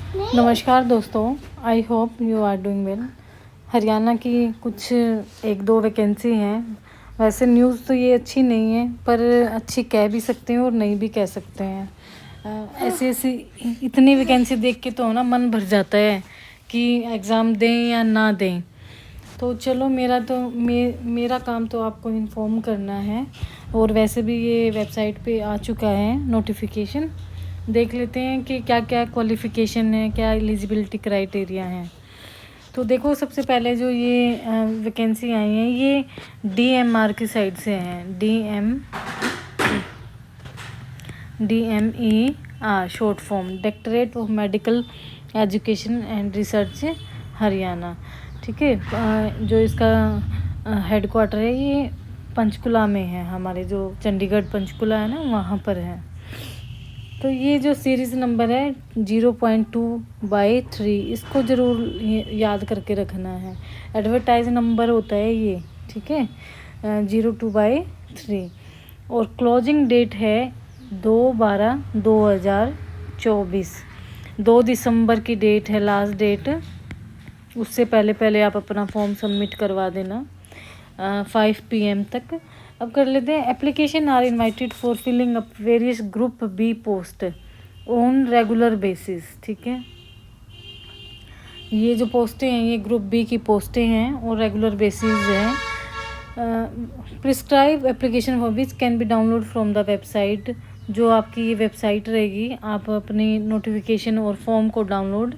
नमस्कार दोस्तों, I hope you are doing well. Haryana की कुछ एक दो वैकेंसी हैं। वैसे न्यूज़ तो ये अच्छी नहीं है, पर अच्छी कह भी सकते हैं और नहीं भी कह सकते हैं। ऐसी ऐसी इतनी वैकेंसी देख के तो ना मन भर जाता है कि एग्ज़ाम दें या ना दें। तो चलो, मेरा काम तो आपको इन्फॉर्म करना है। और वैसे भी ये वेबसाइट पे आ चुका है नोटिफिकेशन। देख लेते हैं कि क्या क्या क्वालिफ़िकेशन है, क्या एलिजिबिलिटी क्राइटेरिया है। तो देखो, सबसे पहले जो ये वैकेंसी आई है, ये DMR की साइड से हैं। DMER short form, directorate of medical education and research Haryana. ठीक है। जो इसका हेडक्वार्टर है, ये पंचकुला में है। हमारे जो चंडीगढ़ पंचकुला है ना, वहाँ पर है। तो ये जो सीरीज़ नंबर है 0.2/3, इसको ज़रूर याद करके रखना है। एडवर्टाइज नंबर होता है ये, ठीक है, 02/3। और क्लोजिंग डेट है 2/12/2024। 2 दिसंबर की डेट है लास्ट डेट। उससे पहले आप अपना फॉर्म सबमिट करवा देना 5 PM तक। अब कर लेते हैं। Application are invited for filling up various group B post on regular basis. ठीक है, ये जो पोस्टें हैं, ये ग्रुप बी की पोस्टें हैं और रेगुलर बेसिस हैं। Prescribe application for which can be download from the website. जो आपकी ये वेबसाइट रहेगी, आप अपनी नोटिफिकेशन और फॉर्म को डाउनलोड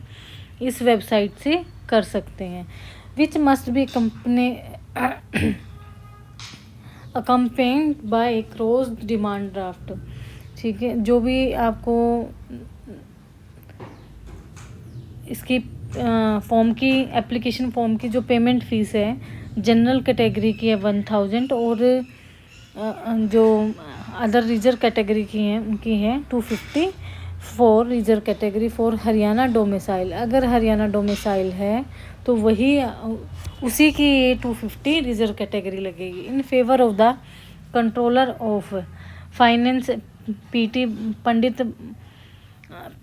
इस वेबसाइट से कर सकते हैं। Which must be accompanied by a cross demand draft. ठीक है, जो भी आपको इसकी फॉर्म की एप्लीकेशन फॉर्म की जो पेमेंट फ़ीस है, जनरल कैटेगरी की है 1000 और जो अदर रिजर्व कैटेगरी की हैं उनकी है 250 for reserve category for Haryana domicile. अगर हरियाणा डोमिसाइल है तो वही उसी की ये 250 रिजर्व कैटेगरी लगेगी। In favour of the controller of finance Pandit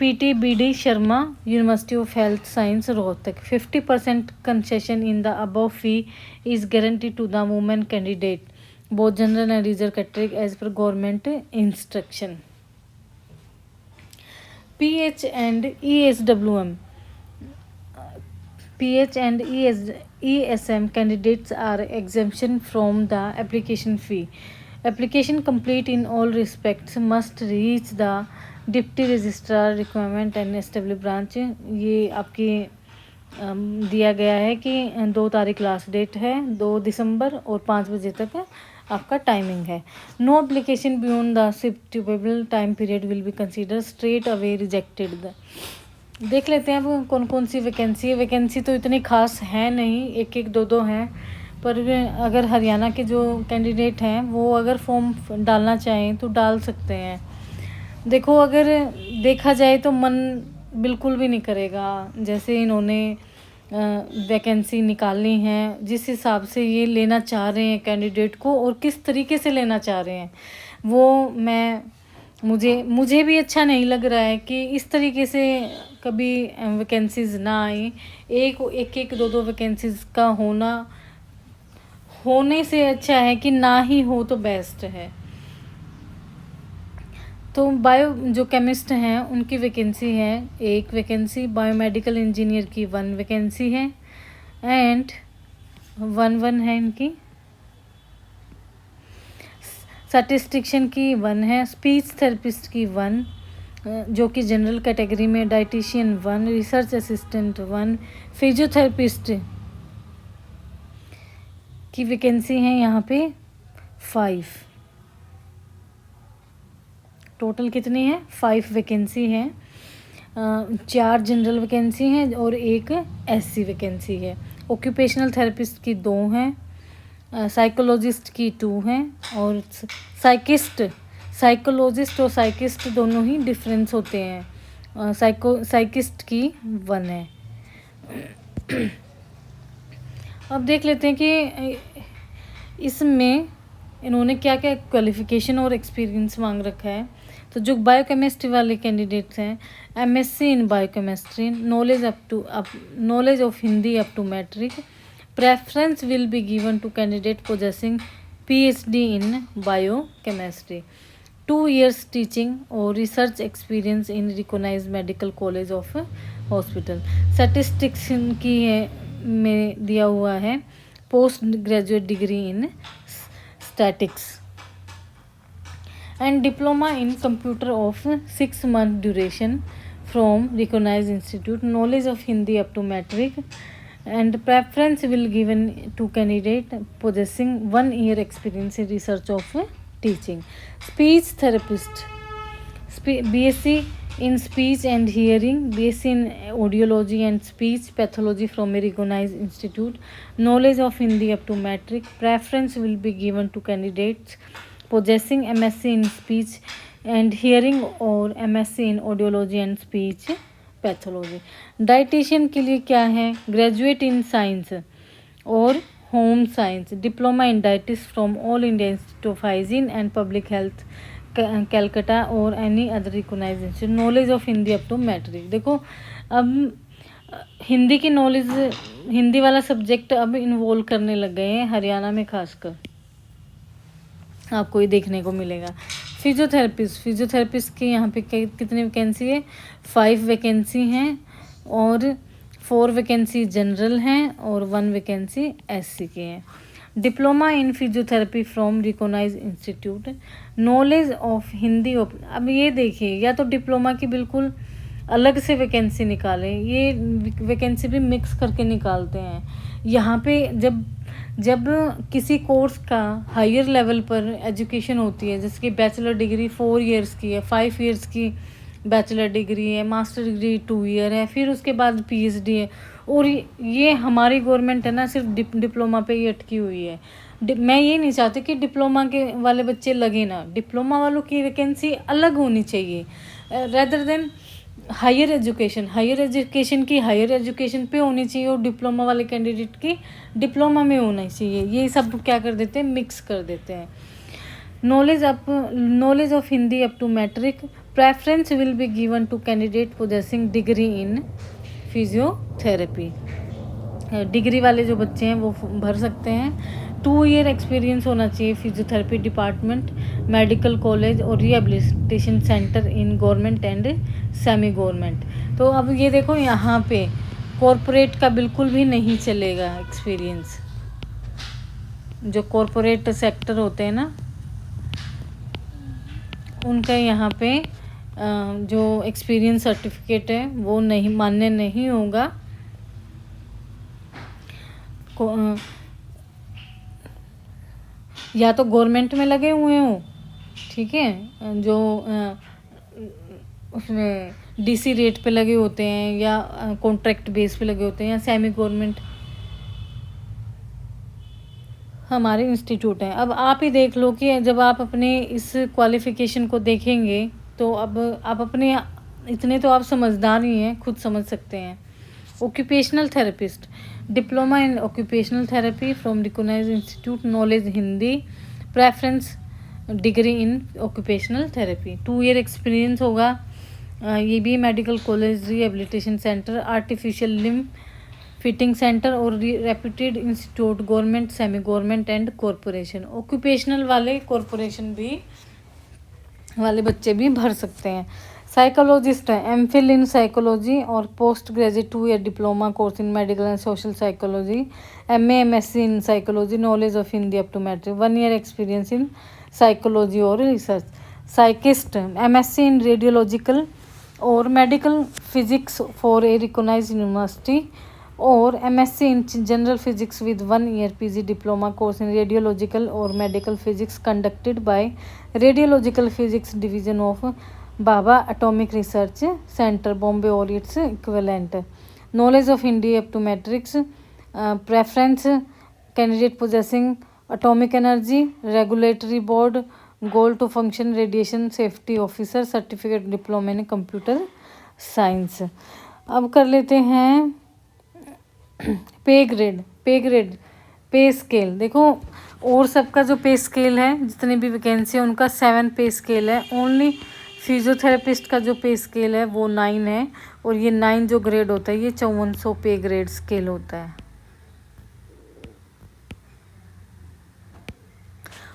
PT BD Sharma, University of Health Science Rohtak। 50% concession in the above fee is guaranteed to the women candidate, both general and reserve category as per government instruction। PH and ESWM ESM candidates are exemption from the application fee। Application complete in all respects must reach the deputy registrar requirement and establish branch. ये आपकी दिया गया है कि 2 तारीख last date है, 2 दिसंबर, और 5 बजे तक आपका टाइमिंग है। No application beyond the suitable time period will be consider straight away rejected. देख लेते हैं अब कौन कौन सी वैकेंसी है। वैकेंसी तो इतनी खास है नहीं, एक एक दो दो हैं, पर अगर हरियाणा के जो कैंडिडेट हैं वो अगर फॉर्म डालना चाहें तो डाल सकते हैं। देखो, अगर देखा जाए तो मन बिल्कुल भी नहीं करेगा। जैसे इन्होंने वैकेंसी निकालनी है, जिस हिसाब से ये लेना चाह रहे हैं कैंडिडेट को और किस तरीके से लेना चाह रहे हैं, वो मुझे भी अच्छा नहीं लग रहा है कि इस तरीके से कभी वैकेंसीज ना आए। एक दो दो वैकेंसीज का होने से अच्छा है कि ना ही हो तो बेस्ट है। तो बायो जो केमिस्ट हैं उनकी वैकेंसी है 1 वैकेंसी, बायोमेडिकल इंजीनियर की 1 वैकेंसी है, एंड 1 है इनकी। स्टैटिस्टिशियन की 1 है, स्पीच थेरेपिस्ट की 1, जो कि जनरल कैटेगरी में, डाइटिशियन 1, रिसर्च असिस्टेंट 1, फिजियोथेरेपिस्ट की वैकेंसी है यहाँ पे 5। टोटल कितनी है? 5 वैकेंसी है। 4 जनरल वैकेंसी हैं और 1 SC वैकेंसी है। ऑक्यूपेशनल थेरेपिस्ट की 2 हैं, साइकोलॉजिस्ट की 2 हैं, और साइकोलॉजिस्ट और साइकिस्ट दोनों ही डिफरेंस होते हैं। साइकिस्ट की 1 है। अब देख लेते हैं कि इसमें इन्होंने क्या क्या क्वालिफ़िकेशन और एक्सपीरियंस मांग रखा है। तो जो बायोकेमिस्ट्री वाले कैंडिडेट्स हैं, MSc in biochemistry, knowledge of Hindi up to matric, preference will be given to candidate possessing PhD in biochemistry, 2 years teaching और research experience in recognised medical college of hospital. Statistics की में दिया हुआ है post graduate degree in statics and diploma in computer of 6 month duration from recognised institute, knowledge of Hindi up to matric and preference will given to candidate possessing 1 year experience in research of teaching. Speech therapist, BSc in speech and hearing, BSc in audiology and speech pathology from a recognized institute, knowledge of Hindi up to matric. Preference will be given to candidates possessing MSc in speech and hearing or MSc in audiology and speech pathology. Dietician के लिए क्या है, graduate in science और home science, diploma in dietetics from All India Institute of Hygiene and Public Health Calcutta और any other recognised institute, knowledge of Hindi up to matric. देखो अब हिंदी की knowledge, Hindi वाला सब्जेक्ट अब इन्वॉल्व करने लग गए हैं हरियाणा में, खासकर आपको ये देखने को मिलेगा। फिजियोथेरेपिस्ट की यहाँ पे कितनी वैकेंसी है, 5 वैकेंसी हैं और 4 वैकेंसी जनरल हैं और 1 वैकेंसी एससी की है। Diploma in physiotherapy from recognize institute, knowledge of Hindi. अब ये देखिए, या तो डिप्लोमा की बिल्कुल अलग से वैकेंसी निकालें, ये वैकेंसी भी मिक्स करके निकालते हैं। यहाँ पे जब किसी कोर्स का हायर लेवल पर एजुकेशन होती है, जैसे कि बैचलर डिग्री 4 years की है, 5 years की बैचलर डिग्री है, मास्टर डिग्री 2 year है, फिर उसके बाद पीएचडी है, और ये हमारी गवर्नमेंट है ना सिर्फ डिप्लोमा पे ही अटकी हुई है। मैं ये नहीं चाहती कि डिप्लोमा के वाले बच्चे लगे ना, डिप्लोमा वालों की वैकेंसी अलग होनी चाहिए रेदर देन हायर एजुकेशन की हायर एजुकेशन पे होनी चाहिए और डिप्लोमा वाले कैंडिडेट की डिप्लोमा में होना चाहिए। ये सब क्या कर देते हैं, मिक्स कर देते हैं। Knowledge of Hindi up to matric, preference will be given to candidate possessing degree in physiotherapy. Degree वाले जो बच्चे हैं वो भर सकते हैं। 2 year एक्सपीरियंस होना चाहिए फिजियोथेरेपी डिपार्टमेंट, मेडिकल कॉलेज और rehabilitation centre in government and semi government. तो अब ये देखो, यहाँ पे कॉरपोरेट का बिल्कुल भी नहीं चलेगा एक्सपीरियंस। जो कॉरपोरेट सेक्टर होते हैं ना, उनका यहाँ पे जो एक्सपीरियंस सर्टिफिकेट है वो नहीं मान्य नहीं होगा। या तो गवर्नमेंट में लगे हुए हों, ठीक है, जो उसमें डीसी रेट पे लगे होते हैं या कॉन्ट्रैक्ट बेस पे लगे होते हैं, या सेमी गवर्नमेंट हमारे इंस्टीट्यूट हैं। अब आप ही देख लो कि जब आप अपने इस क्वालिफ़िकेशन को देखेंगे तो अब आप अपने, इतने तो आप समझदार ही हैं, खुद समझ सकते हैं। Occupational therapist, diploma in occupational therapy from recognised institute, knowledge Hindi, preference degree in occupational therapy, 2 year experience होगा। ये भी medical college, rehabilitation centre, artificial limb fitting centre और reputed institute, government, semi government and corporation. Occupational वाले corporation भी वाले बच्चे भी भर सकते हैं। साइकोलॉजिस्ट है, एमफिल इन साइकोलॉजी और post graduate 2 year diploma course in medical and social psychology, MA MSc in psychology, knowledge of Hindi up to matric, 1 year experience in psychology और research. Physicist, MSc in radiological और medical physics for a recognised university और MSc in general physics with 1 year PG diploma course in radiological और medical physics conducted by radiological physics division of Bhabha Atomic Research Centre Bombay और its equivalent. Knowledge of Hindi up to matrics, preference candidate possessing Atomic Energy, Regulatory board, goal to function radiation safety officer, certificate diploma in computer science. अब कर लेते हैं पे scale. देखो, और सबका जो पे स्केल है, जितने भी वैकेंसी है उनका 7 पे स्केल है। ओनली फिजियोथेरेपिस्ट का जो पे स्केल है वो 9 है, और ये 9 जो ग्रेड होता है ये 5400 पे ग्रेड स्केल होता है,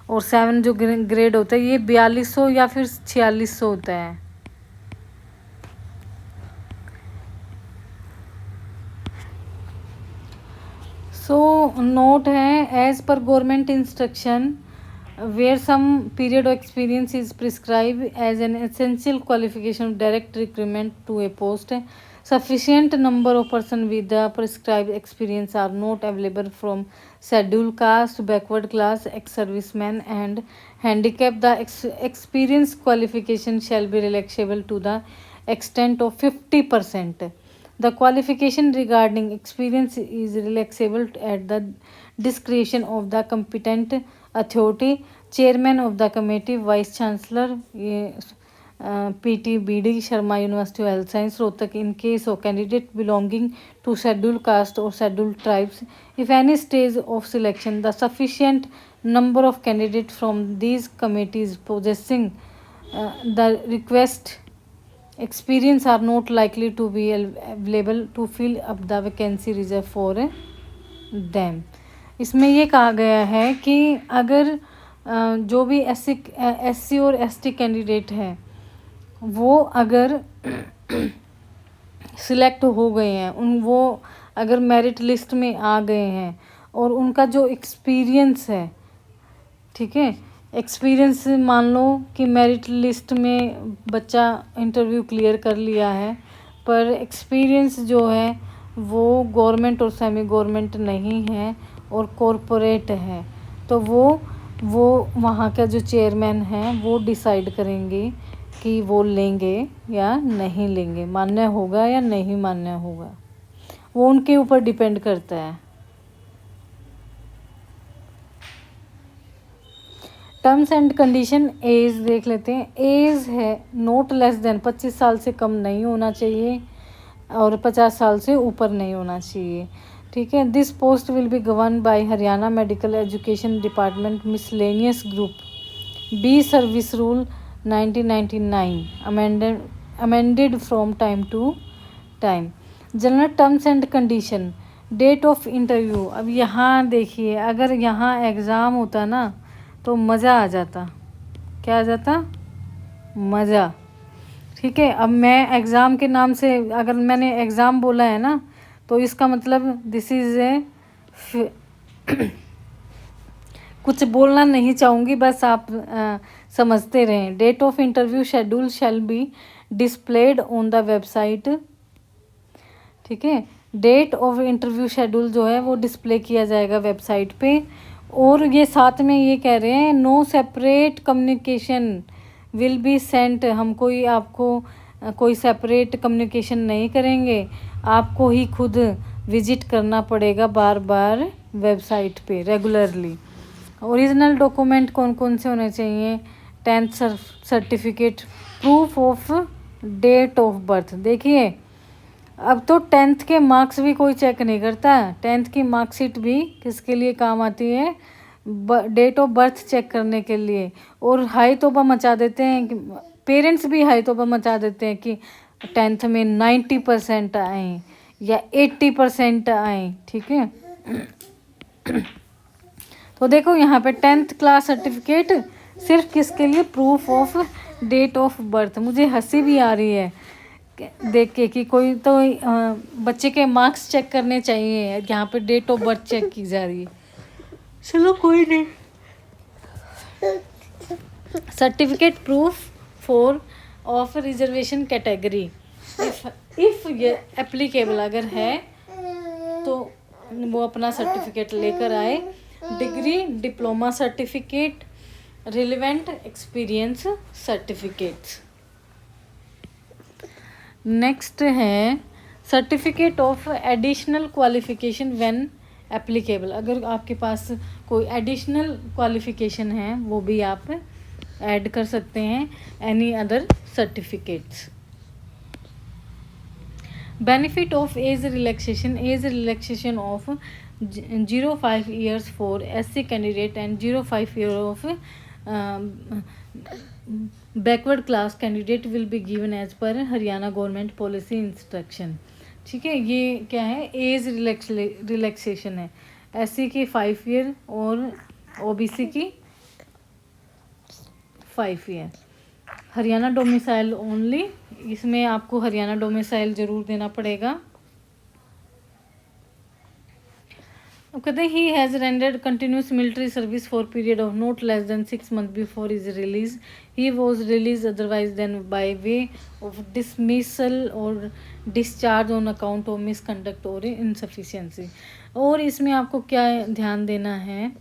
और 7 जो ग्रेड होता है ये 4200 या फिर 4600 होता है। सो नोट है, as per government instruction where some period of experience is prescribed as an essential qualification of direct recruitment to a post, sufficient number of persons with the prescribed experience are not available from scheduled caste, backward class, ex-servicemen and handicap. The experience qualification shall be relaxable to the extent of 50%. The qualification regarding experience is relaxable at the discretion of the competent authority, chairman of the committee, vice chancellor, PT BD Sharma University of Health Science Rohtak, in case of candidate belonging to scheduled caste or scheduled tribes. If any stage of selection the sufficient number of candidates from these committees possessing the request experience are not likely to be available to fill up the vacancy reserved for them. इसमें ये कहा गया है कि अगर जो भी SC और ST कैंडिडेट हैं वो अगर सिलेक्ट हो गए हैं, वो अगर मेरिट लिस्ट में आ गए हैं और उनका जो एक्सपीरियंस है, ठीक है, एक्सपीरियंस मान लो कि मेरिट लिस्ट में बच्चा इंटरव्यू क्लियर कर लिया है पर एक्सपीरियंस जो है वो गवर्नमेंट और सेमी गवर्नमेंट नहीं है और कॉरपोरेट है, तो वो वहाँ का जो चेयरमैन है वो डिसाइड करेंगे कि वो लेंगे या नहीं लेंगे, मान्य होगा या नहीं मान्य होगा, वो उनके ऊपर डिपेंड करता है। टर्म्स एंड कंडीशन, एज देख लेते हैं। एज है नोट लेस देन 25 साल से कम नहीं होना चाहिए और 50 साल से ऊपर नहीं होना चाहिए, ठीक है। This post will be govern by Haryana medical education department miscellaneous group B service rule 1999 amended from time to time. General terms and condition, date of interview. अब यहाँ देखिए, अगर यहाँ एग्ज़ाम होता ना तो मज़ा आ जाता। क्या आ जाता? मज़ा, ठीक है। अब मैं एग्ज़ाम के नाम से अगर मैंने एग्ज़ाम बोला है ना तो इसका मतलब दिस इज़ ए कुछ बोलना नहीं चाहूँगी, बस आप समझते रहें। Date of interview schedule shall be displayed on the website, ठीक है। डेट ऑफ इंटरव्यू शेड्यूल जो है वो डिस्प्ले किया जाएगा वेबसाइट पे। और ये साथ में ये कह रहे हैं no separate communication will be sent, हम कोई आपको कोई सेपरेट कम्युनिकेशन नहीं करेंगे, आपको ही खुद विजिट करना पड़ेगा बार बार वेबसाइट पे रेगुलरली। ओरिजिनल डॉक्यूमेंट कौन कौन से होने चाहिए? 10th certificate, proof of date of birth. देखिए अब तो 10th के मार्क्स भी कोई चेक नहीं करता, 10th की मार्कशीट भी किसके लिए काम आती है? डेट ऑफ बर्थ चेक करने के लिए। और हाई तौबा मचा देते हैं कि पेरेंट्स भी हाई तौबा मचा देते हैं कि 10th में 90% आए या 80% आए, ठीक है। तो देखो यहाँ पे 10th क्लास सर्टिफिकेट सिर्फ किसके लिए? Proof of date of birth. मुझे हंसी भी आ रही है देख के कि कोई तो बच्चे के मार्क्स चेक करने चाहिए, यहाँ पे डेट ऑफ बर्थ चेक की जा रही है। चलो कोई नहीं। Certificate proof for of reservation category, if ये एप्लीकेबल अगर है तो वो अपना सर्टिफिकेट लेकर आए। Degree, diploma certificate, relevant experience certificates. Next है certificate of additional qualification when applicable. अगर आपके पास कोई एडिशनल क्वालिफिकेशन है वो भी आप ऐड कर सकते हैं। Any other certificates. Benefit of age relaxation, age relaxation of 0.5 years for SC candidate and 0.5 year of backward class candidate will be given as per Haryana government policy instruction. ठीक है, ये क्या है, एज रिलैक्सेशन है। SC की 5 year और OBC की 5 year. Haryana domicile only, इसमें आपको हरियाणा डोमिसाइल ज़रूर देना पड़ेगा। अब कहते हैं he has rendered continuous military service for period of not less than 6 month before his release. He was release otherwise than by way of dismissal और discharge on account of misconduct और insufficiency. और इसमें आपको क्या ध्यान देना है,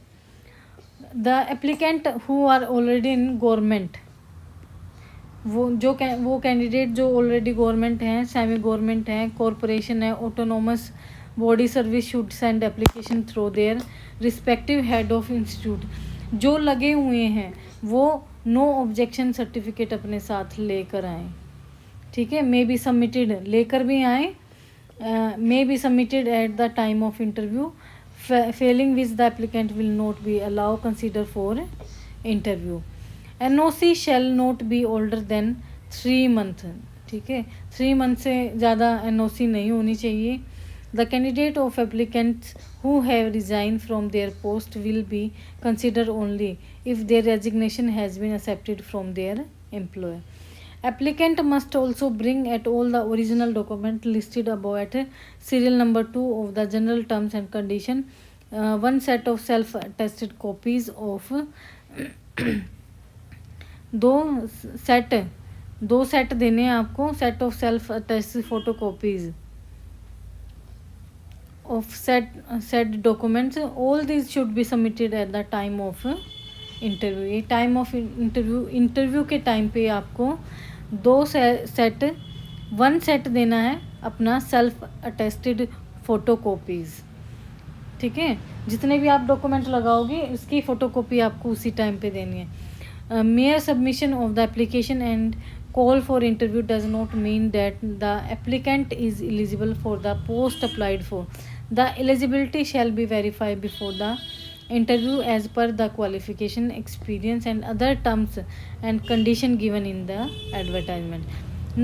the applicant who are already in government, वो कैंडिडेट जो ऑलरेडी गवर्नमेंट हैं, सेमी गवर्नमेंट हैं, कॉरपोरेशन है, autonomous body service should send application through their respective head of institute. जो लगे हुए हैं वो नो ऑब्जेक्शन सर्टिफिकेट अपने साथ लेकर आए। ठीक है, मे बी सबमिटेड, लेकर भी आए, may be submitted at the time of interview, Fehling which the applicant will not be allow consider for interview. NOC shall not be older than 3 month. ठीक है, 3 मंथ से ज़्यादा NOC नहीं होनी चाहिए। The candidate of applicants who have resigned from their post will be considered only if their resignation has been accepted from their employer. Applicant must also bring at all the original document listed above at serial number 2 of the general terms and condition, one set of self-attested copies of दो set देने हैं आपको, set of self attested photocopies of said documents. All these should be submitted at the time of interview. ये time of interview के time पे आपको 1 set देना है अपना सेल्फ अटेस्टेड फोटोकॉपीज़। ठीक है, जितने भी आप डॉक्यूमेंट लगाओगे इसकी फ़ोटोकॉपी आपको उसी टाइम पे देनी है। Mayor submission of the application and call for interview does not mean that the applicant is eligible for the post applied for. The eligibility shall be verified before the interview as per the qualification, experience and other terms and condition given in the advertisement.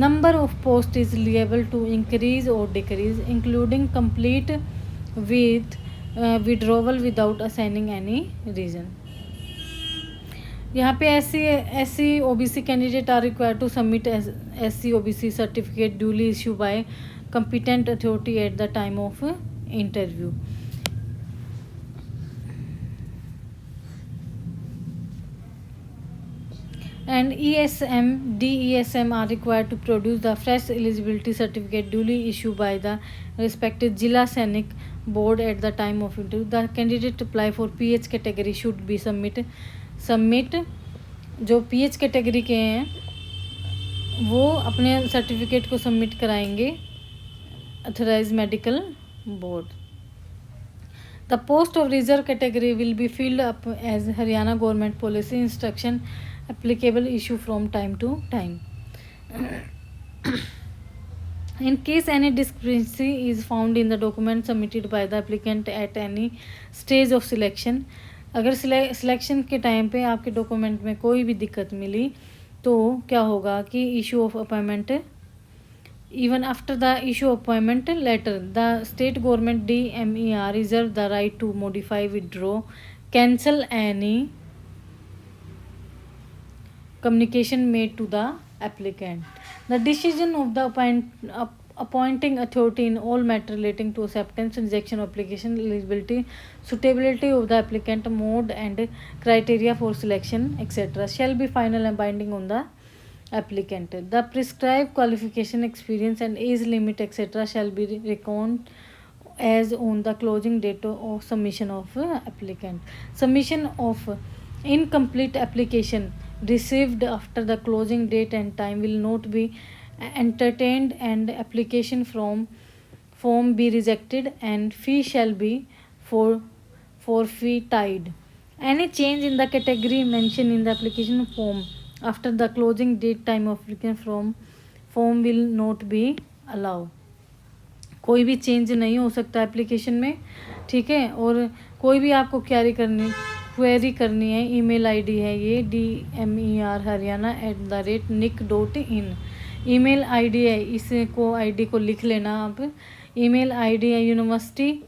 Number of posts is liable to increase or decrease, including complete with withdrawal without assigning any reason. यहाँ पे SC OBC candidate are required to submit SC OBC certificate duly issue by competent authority at the time of interview. And ESM, DESM are required to produce the fresh eligibility certificate duly issued by the respective Jila Sainik board at the time of interview. The candidate apply for PH category should be submit जो PH category के हैं वो अपने certificate को submit कराएंगे authorize medical board. The post of reserve category will be filled up as Haryana government policy instruction applicable issue from time to time. In case any discrepancy is found in the document submitted by the applicant at any stage of selection, अगर selection के time पे आपके document में कोई भी दिक्कत मिली तो क्या होगा कि issue of appointment, even after the issue of appointment letter the state government DMER reserve the right to modify, withdraw, cancel any communication made to the applicant. The decision of the appointing authority in all matter relating to acceptance, rejection of application, eligibility, suitability of the applicant, mode and criteria for selection, etc. shall be final and binding on the applicant. The prescribed qualification, experience and age limit, etc. shall be reckoned as on the closing date of submission of applicant. Submission of incomplete application received after the closing date and time will not be entertained and application form be rejected and fee shall be forfeited. Any change in the category mentioned in the application form after the closing date time of application form will not be allowed. कोई भी change नहीं हो सकता application में। ठीक है, और कोई भी आपको क्वेरी करनी क्वेरी करनी है, ईमेल आईडी है ये DMER haryana@nic.in ईमेल आईडी है, इसको आईडी को लिख लेना आप। ईमेल आईडी है university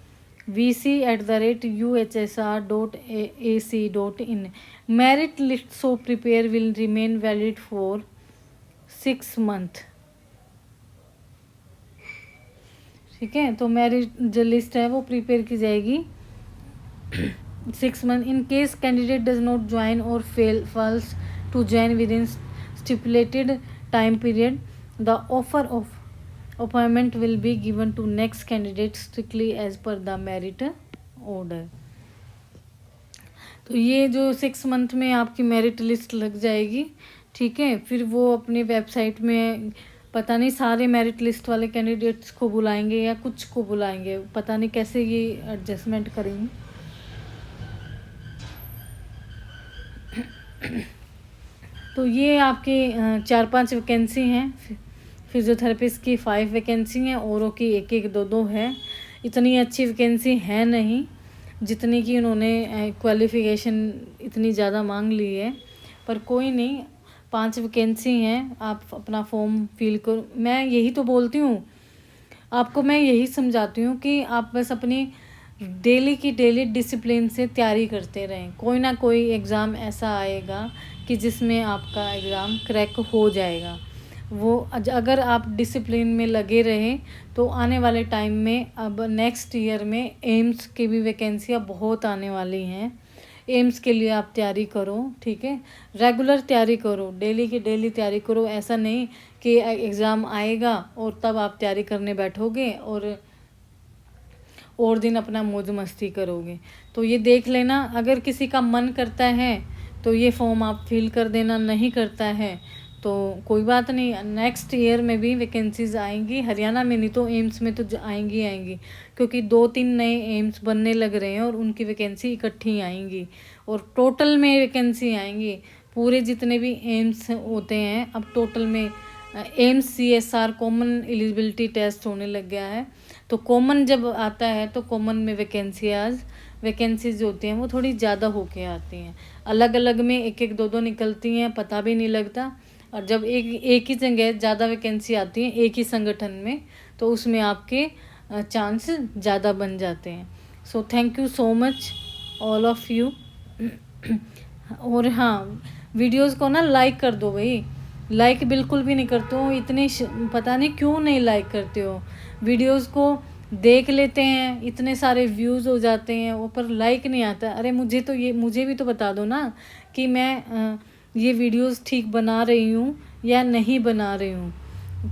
vc@uhsr.ac.in। Merit list so prepare will remain valid for 6 month। ठीक है, तो मेरिट जो लिस्ट है वो प्रिपेयर की जाएगी 6 month। In case candidate does not join और fails to join within stipulated time period, the offer of appointment will be given to next candidate strictly as per the merit order. तो ये जो 6 month में आपकी merit list लग जाएगी, ठीक है। फिर वो अपनी वेबसाइट में पता नहीं सारे मेरिट लिस्ट वाले कैंडिडेट्स को बुलाएंगे या कुछ को बुलाएंगे, पता नहीं कैसे ये एडजस्टमेंट करेंगे। तो ये आपके 4-5 वैकेंसी हैं। फिजियोथेरेपिस्ट की 5 वैकेंसी हैं, औरों की 1-1, 2-2 है। इतनी अच्छी वैकेंसी है नहीं जितनी कि उन्होंने क्वालिफ़िकेशन इतनी ज़्यादा मांग ली है, पर कोई नहीं, 5 वैकेंसी हैं। आप अपना फॉर्म फिल करो। मैं यही तो बोलती हूँ आपको, मैं यही समझाती हूँ कि आप बस अपनी डेली की डेली डिसिप्लिन से तैयारी करते रहें। कोई ना कोई एग्ज़ाम ऐसा आएगा कि जिसमें आपका एग्ज़ाम क्रैक हो जाएगा। वो अगर आप डिसिप्लिन में लगे रहें तो आने वाले टाइम में, अब नेक्स्ट ईयर में एम्स की भी वैकेंसियाँ बहुत आने वाली हैं। एम्स के लिए आप तैयारी करो, ठीक है। रेगुलर तैयारी करो, डेली की डेली तैयारी करो। ऐसा नहीं कि एग्ज़ाम आएगा और तब आप तैयारी करने बैठोगे और दिन अपना मौज मस्ती करोगे। तो ये देख लेना, अगर किसी का मन करता है तो ये फॉर्म आप फिल कर देना, नहीं करता है तो कोई बात नहीं। नेक्स्ट ईयर में भी वैकेंसीज आएंगी, हरियाणा में नहीं तो एम्स में तो आएंगी, क्योंकि 2-3 नए एम्स बनने लग रहे हैं और उनकी वैकेंसी इकट्ठी आएंगी और टोटल में वैकेंसी आएंगी। पूरे जितने भी एम्स होते हैं अब टोटल में AIIMS CSR common eligibility test होने लग गया है। तो कॉमन जब आता है तो कॉमन में वैकेंसीज जो होती हैं वो थोड़ी ज़्यादा होके आती हैं। अलग अलग में 1-1, 2-2 निकलती हैं, पता भी नहीं लगता। और जब एक ही जगह ज़्यादा वैकेंसी आती है एक ही संगठन में, तो उसमें आपके चांस ज़्यादा बन जाते हैं। So thank you so much all of you. और हाँ, वीडियोस को ना लाइक कर दो भाई। लाइक बिल्कुल भी नहीं करते हो, इतने पता नहीं क्यों नहीं लाइक करते हो। वीडियोस को देख लेते हैं, इतने सारे व्यूज़ हो जाते हैं, ऊपर लाइक नहीं आता। अरे मुझे भी तो बता दो ना कि मैं ये वीडियोस ठीक बना रही हूँ या नहीं बना रही हूँ,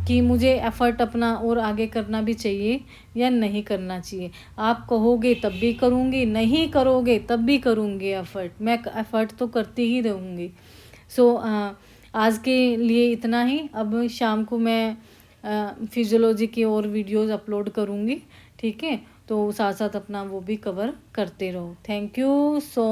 कि मुझे एफ़र्ट अपना और आगे करना भी चाहिए या नहीं करना चाहिए। आप कहोगे तब भी करूँगी, नहीं करोगे तब भी करूँगी एफ़र्ट। मैं एफ़र्ट तो करती ही रहूँगी। सो आज के लिए इतना ही। अब शाम को मैं फिजियोलॉजी की और वीडियोस अपलोड करूँगी, ठीक है। तो साथ साथ अपना वो भी कवर करते रहो। Thank you so